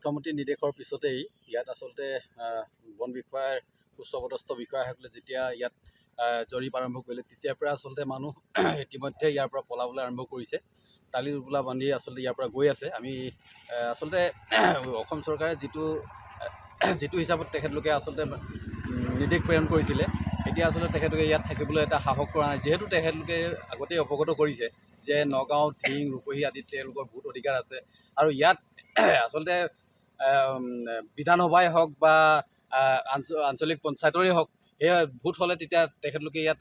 মুখ্যমন্ত্ৰীৰ নিৰ্দেশৰ পিছতেই ইয়াত আচলতে বন বিষয়াৰ উচ্চপদস্থ বিষয়াসকলে যেতিয়া ইয়াত জৰীপ আৰম্ভ কৰিলে তেতিয়াৰ পৰা আচলতে মানুহ ইতিমধ্যে ইয়াৰ পৰা পলাবলৈ আৰম্ভ কৰিছে। টালি টোপোলা বান্ধি আচলতে ইয়াৰ পৰা গৈ আছে। আমি আচলতে অসম চৰকাৰে যিটো হিচাপত তেখেতলোকে আচলতে নিৰ্দেশ প্ৰেৰণ কৰিছিলে, এতিয়া আচলতে তেখেতলোকে ইয়াত থাকিবলৈ এটা সাহস কৰা নাই, যিহেতু তেখেতলোকে আগতেই অৱগত কৰিছে যে নগাঁও, ধিং, ৰূপহী আদিত তেওঁলোকৰ ভোট অধিকাৰ আছে। আৰু ইয়াত আচলতে বিধানসভাই হওক বা আঞ্চলিক পঞ্চায়তৰে হওক, সেই ভোট হ'লে তেতিয়া তেখেতলোকে ইয়াত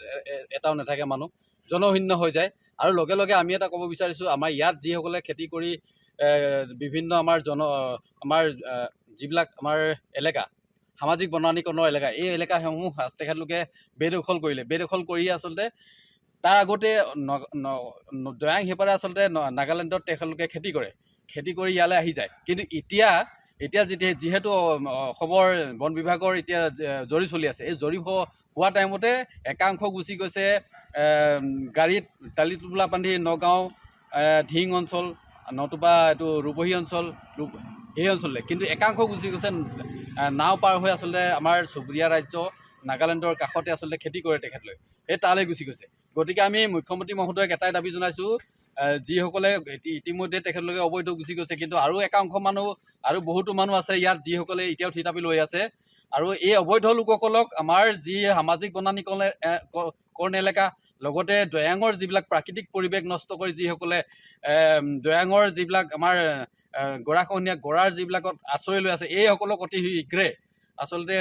এটাও নাথাকে, মানুহ জনশূন্য হৈ যায়। আৰু লগে লগে আমি এটা ক'ব বিচাৰিছোঁ, আমাৰ ইয়াত যিসকলে খেতি কৰি বিভিন্ন আমাৰ যিবিলাক আমাৰ এলেকা, সামাজিক বনানীকৰণৰ এলেকা, এই এলেকাসমূহ তেখেতলোকে বেদখল কৰিলে। বেদখল কৰি আচলতে তাৰ আগতে দৈয়াং সিপাৰে আচলতে নাগালেণ্ডত তেখেতলোকে খেতি কৰে, খেতি কৰি ইয়ালৈ আহি যায়। কিন্তু এতিয়া যিহেতু অসমৰ বন বিভাগৰ এতিয়া জৰীপ চলি আছে, এই জৰীপ হোৱা টাইমতে একাংশ গুচি গৈছে গাড়ীত টালি টোপোলা বান্ধি নগাঁও, ধিং অঞ্চল, নতুবা এইটো ৰূপহী অঞ্চল, এই অঞ্চললৈ। কিন্তু একাংশ গুচি গৈছে নাও পাৰ হৈ আচলতে আমাৰ চুবুৰীয়া ৰাজ্য নাগালেণ্ডৰ কাষতে আচলতে খেতি কৰে তেখেতলৈ, সেই তালৈ গুচি গৈছে। গতিকে আমি মুখ্যমন্ত্ৰী মহোদয়ক এটাই দাবী জনাইছোঁ, যিসকলে ইতিমধ্যে তেখেতলোকে অবৈধ গুচি গৈছে, কিন্তু আৰু একাংশ মানুহ আৰু বহুতো মানুহ আছে ইয়াত যিসকলে এতিয়াও থিতাপি লৈ আছে। আৰু এই অবৈধ লোকসকলক আমাৰ যি সামাজিক বনানীকৰণ এলেকা, লগতে দৈয়াঙৰ যিবিলাক প্ৰাকৃতিক পৰিৱেশ নষ্ট কৰি যিসকলে দৈয়াঙৰ যিবিলাক আমাৰ গৰাখহনীয়া গৰাৰ যিবিলাকত আশ্ৰয় লৈ আছে, এইসকলক অতি শীঘ্ৰে আচলতে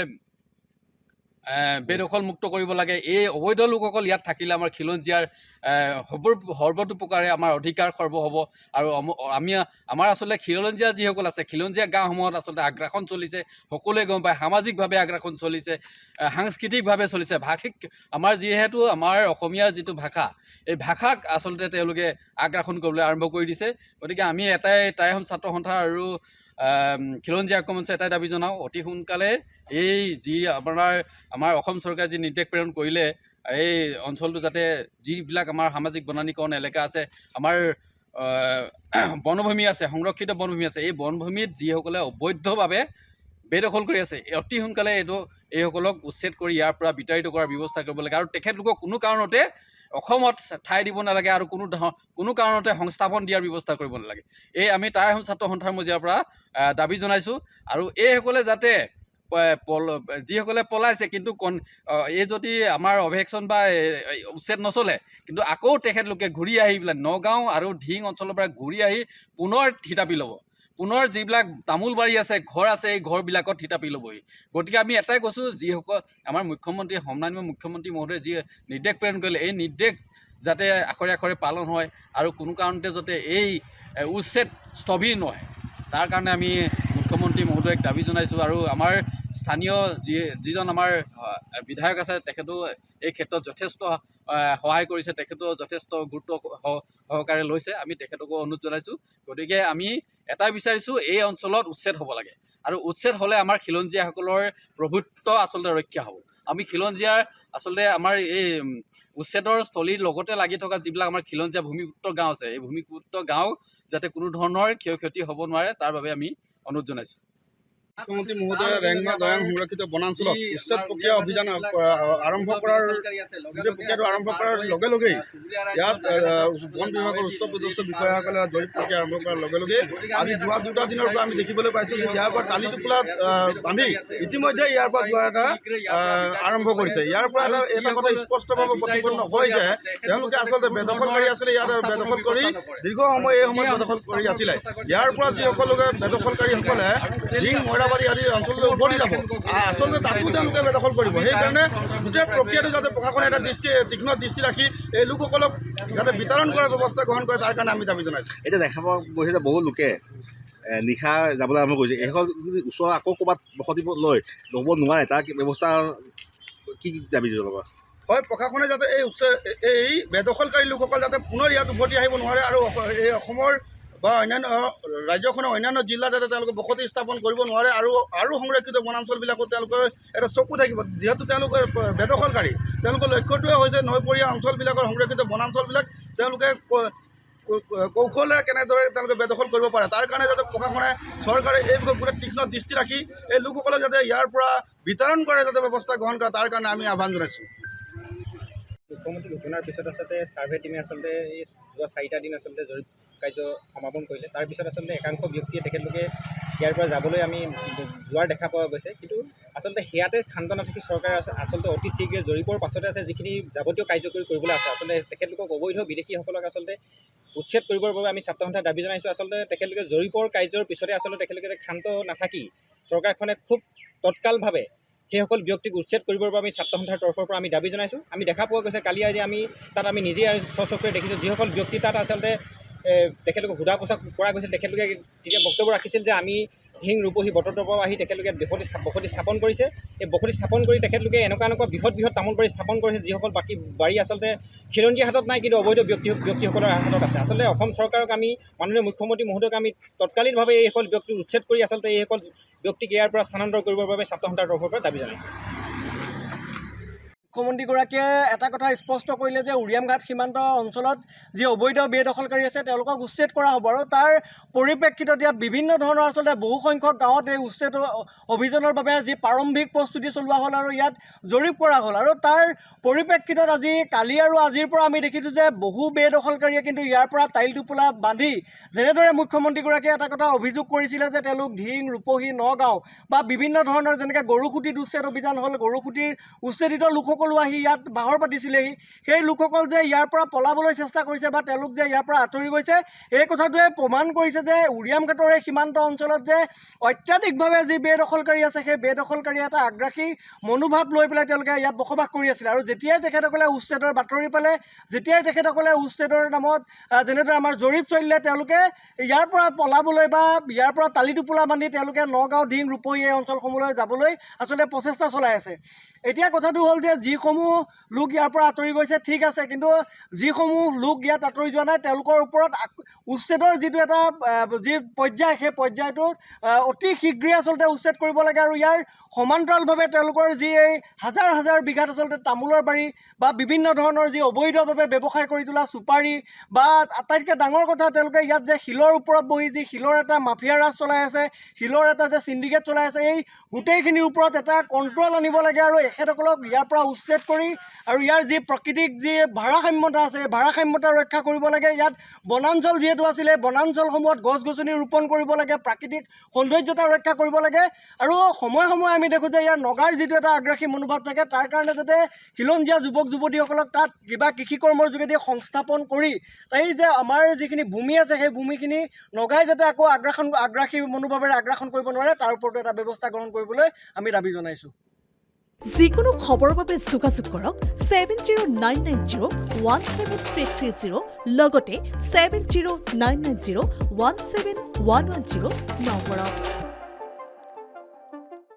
বেদখল মুক্ত কৰিব লাগে। এই অবৈধ লোকসকল ইয়াত থাকিলে আমাৰ খিলঞ্জীয়াৰ সৰ্বতোপ্ৰকাৰে আমাৰ অধিকাৰ খৰ্ব হ'ব। আৰু আমাৰ আচলতে খিলঞ্জীয়া যিসকল আছে, খিলঞ্জীয়া গাঁওসমূহত আচলতে আগ্ৰাসন চলিছে, সকলোৱে গম পায়। সামাজিকভাৱে আগ্ৰাসন চলিছে, সাংস্কৃতিকভাৱে চলিছে, ভাষিক আমাৰ যিহেতু আমাৰ অসমীয়াৰ যিটো ভাষা, এই ভাষাক আচলতে তেওঁলোকে আগ্ৰাসন কৰিবলৈ আৰম্ভ কৰি দিছে। গতিকে আমি টাই আহোম ছাত্ৰ সন্থা আৰু খিলঞ্জীয়া আক্ৰমণে এটাই দাবী জনাওঁ, অতি সোনকালে এই যি আমাৰ অসম চৰকাৰে যি নিৰ্দেশ প্ৰেৰণ কৰিলে, এই অঞ্চলটো যাতে যিবিলাক আমাৰ সামাজিক বনানীকৰণ এলেকা আছে, আমাৰ বনভূমি আছে, সংৰক্ষিত বনভূমি আছে, এই বনভূমিত যিসকলে অবৈধভাৱে বেদখল কৰি আছে, অতি সোনকালে এইসকলক উচ্ছেদ কৰি ইয়াৰ পৰা বিতাড়িত কৰাৰ ব্যৱস্থা কৰিব লাগে। আৰু তেখেতলোকক কোনো কাৰণতে অসমত ঠাই দিব নালাগে আৰু কোনো কাৰণতে সংস্থাপন দিয়াৰ ব্যৱস্থা কৰিব নালাগে। এই আমি টাই আহোম ছাত্ৰ সন্থাৰ মজিয়াৰ পৰা দাবী জনাইছোঁ। আৰু এইসকলে যাতে যিসকলে পলাইছে, কিন্তু এই যদি আমাৰ অভেকশ্যন বা উচ্ছেদ নচলে, কিন্তু আকৌ তেখেতলোকে ঘূৰি আহি পেলাই নগাঁও আৰু ধিং অঞ্চলৰ পৰা ঘূৰি আহি পুনৰ থিতাপি ল'ব, পুনৰ যিবিলাক তামোল বাৰী আছে, ঘৰ আছে, এই ঘৰবিলাকত থিতাপি ল'বহি। গতিকে আমি এটাই কৈছোঁ, যিসকল আমাৰ সন্মানীয় মুখ্যমন্ত্ৰী মহোদয়ে যি নিৰ্দেশ প্ৰেৰণ কৰিলে, এই নিৰ্দেশ যাতে আখৰে আখৰে পালন হয় আৰু কোনো কাৰণতে যাতে এই উচ্ছেদ স্থবিৰ নহয়, তাৰ কাৰণে আমি মুখ্যমন্ত্ৰী মহোদয়ক দাবী জনাইছোঁ। আৰু আমাৰ স্থানীয় যিজন আমাৰ বিধায়ক আছে, তেখেতো এই ক্ষেত্ৰত যথেষ্ট সহায় কৰিছে, তেখেতো যথেষ্ট গুৰুত্ব সহকাৰে লৈছে। আমি তেখেতকো অনুৰোধ জনাইছোঁ। গতিকে আমি এটাই বিচাৰিছোঁ, এই অঞ্চলত উচ্ছেদ হ'ব লাগে। আৰু উচ্ছেদ হ'লে আমাৰ খিলঞ্জীয়াসকলৰ প্ৰভুত্ব আচলতে ৰক্ষা হ'ব। আমি খিলঞ্জীয়াৰ আচলতে আমাৰ এই উচ্ছেদৰ স্থলীৰ লগতে লাগি থকা যিবিলাক আমাৰ খিলঞ্জীয়া ভূমিপুত্ৰ গাঁও আছে, এই ভূমিপুত্ৰ গাঁও যাতে কোনো ধৰণৰ ক্ষয় ক্ষতি হ'ব নোৱাৰে, তাৰ বাবে আমি অনুৰোধ জনাইছোঁ। মুখ্যমন্ত্ৰী মহোদয়ে ৰেংমা দৈয়াং সংৰক্ষিত বনাঞ্চলত উচ্ছেদ প্ৰক্ৰিয়া অভিযান আৰম্ভ কৰাৰ লগে লগেই ইয়াত বন বিভাগৰ উচ্চপদস্থ বিষয়াসকলে জৰীপ প্ৰক্ৰিয়া আৰম্ভ কৰাৰ লগে লগে আজি যোৱা 2টা দিনৰ পৰা আমি দেখিবলৈ পাইছোঁ যে ইয়াৰ পৰা টালি টোপোলা বান্ধি ইতিমধ্যে ইয়াৰ পৰা যোৱাৰ এটা আৰম্ভ কৰিছে। ইয়াৰ পৰা এটা কথা স্পষ্টভাৱে প্ৰতিপন্ন হয় যে তেওঁলোকে আচলতে বেদখলকাৰী আছিলে, ইয়াত বেদখল কৰি দীৰ্ঘ সময় এই সময়ত বেদখল কৰি আছিলে। ইয়াৰ পৰা যিসকলে বেদখলকাৰীসকলে ধিং মইৰাবাৰী আদি অঞ্চললৈ উভতি যাব, আচলতে তাতো তেওঁলোকে বেদখল কৰিব। সেইকাৰণে গোটেই প্ৰক্ৰিয়াটো যাতে প্ৰশাসনে এটা তীক্ষ্ণ দৃষ্টি ৰাখি এই লোকসকলক যাতে বিতৰণ কৰাৰ ব্যৱস্থা গ্ৰহণ কৰে, তাৰ কাৰণে আমি দাবী জনাইছোঁ। এতিয়া দেখা পোৱা গৈছে যে বহু লোকে নিশা যাবলৈ আৰম্ভ কৰিছে, এইসকল যদি ওচৰৰ আকৌ ক'ৰবাত বসতি লৈ ল'ব নোৱাৰে, তাৰ ব্যৱস্থা কি দাবী জনাবা? হয়, প্ৰশাসনে যাতে এই বেদখলকাৰী লোকসকল যাতে পুনৰ ইয়াত উভতি আহিব নোৱাৰে আৰু এই অসমৰ বা অন্যান্য ৰাজ্যখনৰ অন্যান্য জিলাত যাতে তেওঁলোকে বসতি স্থাপন কৰিব নোৱাৰে আৰু সংৰক্ষিত বনাঞ্চলবিলাকত তেওঁলোকৰ এটা চকু থাকিব। যিহেতু তেওঁলোকৰ বেদখলকাৰী, তেওঁলোকৰ লক্ষ্যটোৱে হৈছে নৈপৰীয়া অঞ্চলবিলাকৰ সংৰক্ষিত বনাঞ্চলবিলাক তেওঁলোকে কৌশলে কেনেদৰে তেওঁলোকে বেদখল কৰিব পাৰে তাৰ কাৰণে যাতে প্ৰশাসনে চৰকাৰে এই বিষয়ত গোটেই তীক্ষ্ণ দৃষ্টি ৰাখি এই লোকসকলক যাতে ইয়াৰ পৰা বিতৰণ কৰে যাতে ব্যৱস্থা গ্ৰহণ কৰে তাৰ কাৰণে আমি আহ্বান জনাইছোঁ। মুখ্যমন্ত্ৰী ঘটনাৰ পিছত আচলতে ছাৰ্ভে টিমে আচলতে এই যোৱা 4টা দিন আচলতে জৰীপ কাৰ্য সমাপন কৰিলে। তাৰপিছত আচলতে একাংশ ব্যক্তিয়ে তেখেতলোকে ইয়াৰ পৰা যাবলৈ আমি যোৱাৰ দেখা পোৱা গৈছে, কিন্তু আচলতে সেয়াতে ক্ষান্ত নাথাকি চৰকাৰে আচলতে অতি শীঘ্ৰে জৰীপৰ পাছতে আছে যিখিনি যাৱতীয় কাৰ্যকৰী কৰিবলৈ আছে আচলতে তেখেতলোকক অবৈধ বিদেশীসকলক আচলতে উচ্ছেদ কৰিবৰ বাবে আমি ছাত্ৰ সন্থাই দাবী জনাইছোঁ। আচলতে তেখেতলোকে জৰীপৰ কাৰ্যৰ পিছতে আচলতে তেখেতলোকে ক্ষান্ত নাথাকি চৰকাৰখনে খুব তৎকালভাৱে সেইসকল ব্যক্তিক উচ্ছেদ কৰিবৰ বাবে আমি ছাত্ৰ সন্থাৰ তৰফৰ পৰা আমি দাবী জনাইছোঁ। আমি দেখা পোৱা গৈছে কালি আজি আমি তাত আমি নিজেই স্বচক্ষুৰে দেখিছোঁ যিসকল ব্যক্তি তাত আচলতে তেখেতলোকক সোধা পোছা কৰা গৈছিল, তেখেতলোকে তেতিয়া বক্তব্য ৰাখিছিল যে আমি ধিং ৰূপহী বটদ্ৰৱৰ পৰা আহি তেখেতলোকে বসতি স্থাপন কৰিছে। এই বসতি স্থাপন কৰি তেখেতলোকে এনেকুৱা বৃহৎ তামোল বাৰী স্থাপন কৰিছে যিসকল বাকী বাৰী আচলতে খিলঞ্জীয়া হাতত নাই, কিন্তু অবৈধ ব্যক্তিসকলৰ হাতত আছে। আচলতে অসম চৰকাৰক আমি মাননীয় মুখ্যমন্ত্ৰী মহোদয়ক আমি তৎকালীনভাৱে এইসকল ব্যক্তিক উচ্ছেদ কৰি আচলতে এইসকল ব্যক্তিক ইয়াৰ পৰা স্থানান্তৰ কৰিবৰ বাবে ছাত্ৰ সন্থাৰ তৰফৰ পৰা দাবী জনাইছোঁ। মুখ্যমন্ত্ৰীগৰাকীয়ে এটা কথা স্পষ্ট কৰিলে যে উৰিয়ামঘাট সীমান্ত অঞ্চলত যি অবৈধ বেদখলকাৰী আছে তেওঁলোকক উচ্ছেদ কৰা হ'ব, আৰু তাৰ পৰিপ্ৰেক্ষিতত ইয়াত বিভিন্ন ধৰণৰ আচলতে বহুসংখ্যক গাঁৱত এই উচ্ছেদ অভিযানৰ বাবে যি প্ৰাৰম্ভিক প্ৰস্তুতি চলোৱা হ'ল আৰু ইয়াত জৰীপ কৰা হ'ল। আৰু তাৰ পৰিপ্ৰেক্ষিতত আজি কালি আৰু আজিৰ পৰা আমি দেখিছোঁ যে বহু বেদখলকাৰীয়ে কিন্তু ইয়াৰ পৰা টাইল টোপোলা বান্ধি যেনেদৰে মুখ্যমন্ত্ৰীগৰাকীয়ে এটা কথা অভিযোগ কৰিছিলে যে তেওঁলোক ধিং ৰূপহী নগাঁও বা বিভিন্ন ধৰণৰ যেনেকৈ গৰুসুঁতিত উচ্ছেদ অভিযান হ'ল, গৰুসুঁতিৰ উচ্ছেদিত লোকসকলো আহি ইয়াত বাহৰ পাতিছিলেহি, সেই লোকসকল যে ইয়াৰ পৰা পলাবলৈ চেষ্টা কৰিছে বা তেওঁলোক যে ইয়াৰ পৰা আঁতৰি গৈছে এই কথাটোৱে প্ৰমাণ কৰিছে যে উৰিয়ামঘাটৰ এই সীমান্ত অঞ্চলত যে অত্যাধিকভাৱে যি বেদখলকাৰী আছে সেই বেদখলকাৰী এটা আগ্ৰাসী মনোভাৱ লৈ পেলাই তেওঁলোকে ইয়াত বসবাস কৰি আছিলে। আৰু যেতিয়াই তেখেতসকলে উচ্ছেদৰ বাতৰি পালে, যেতিয়াই তেখেতসকলে উচ্ছেদৰ নামত যেনেদৰে আমাৰ জৰীপ চলিলে তেওঁলোকে ইয়াৰ পৰা পলাবলৈ বা ইয়াৰ পৰা টালি টোপোলা বান্ধি তেওঁলোকে নগাঁও ধিং ৰূপহী এই অঞ্চলসমূহলৈ যাবলৈ আচলতে প্ৰচেষ্টা চলাই আছে। এতিয়া কথাটো হ'ল যে যিসমূহ লোক ইয়াৰ পৰা আঁতৰি গৈছে ঠিক আছে, কিন্তু যিসমূহ লোক ইয়াত আঁতৰি যোৱা নাই তেওঁলোকৰ ওপৰত উচ্ছেদৰ যিটো এটা যি পৰ্যায় সেই পৰ্যায়টোত অতি শীঘ্ৰে আচলতে উচ্ছেদ কৰিব লাগে। আৰু ইয়াৰ সমান্তৰালভাৱে তেওঁলোকৰ যি এই হাজাৰ হাজাৰ বিঘাত আচলতে তামোলৰ বাৰী বা বিভিন্ন ধৰণৰ যি অবৈধভাৱে ব্যৱসায় কৰি তোলা চুপাৰী বা আটাইতকৈ ডাঙৰ কথা তেওঁলোকে ইয়াত যে শিলৰ ওপৰত বহি যি শিলৰ এটা মাফিয়া ৰাজ চলাই আছে, শিলৰ এটা যে চিণ্ডিকেট চলাই আছে, এই গোটেইখিনিৰ ওপৰত এটা কণ্ট্ৰল আনিব লাগে আৰু এখেতসকলক ইয়াৰ পৰা উচ্ছেদ কৰি আৰু ইয়াৰ যি প্ৰাকৃতিক যি ভাৰসাম্যতা আছে ভাৰসাম্যতা ৰক্ষা কৰিব লাগে। ইয়াত বনাঞ্চল যিহেতু আছিলে বনাঞ্চলসমূহত গছ গছনি ৰোপণ কৰিব লাগে, প্ৰাকৃতিক সৌন্দৰ্যতা ৰক্ষা কৰিব লাগে। আৰু সময়ে সময়ে আমি দেখোঁ যে ইয়াৰ নগাৰ যিটো এটা আগ্ৰাসী মনোভাৱ থাকে তাৰ কাৰণে যাতে খিলঞ্জীয়া যুৱক যুৱতীসকলক তাত কিবা কৃষিকৰ্মৰ যোগেদি সংস্থাপন কৰি এই যে আমাৰ যিখিনি ভূমি আছে সেই ভূমিখিনি নগাই যাতে আকৌ আগ্ৰাসী মনোভাৱেৰে আগ্ৰাসন কৰিব নোৱাৰে তাৰ ওপৰতো এটা ব্যৱস্থা গ্ৰহণ কৰিবলৈ আমি দাবী জনাইছোঁ। যিকোনো খবৰৰ বাবে যোগাযোগ কৰক 7099017330 লগতে 7099017110 নম্বৰত।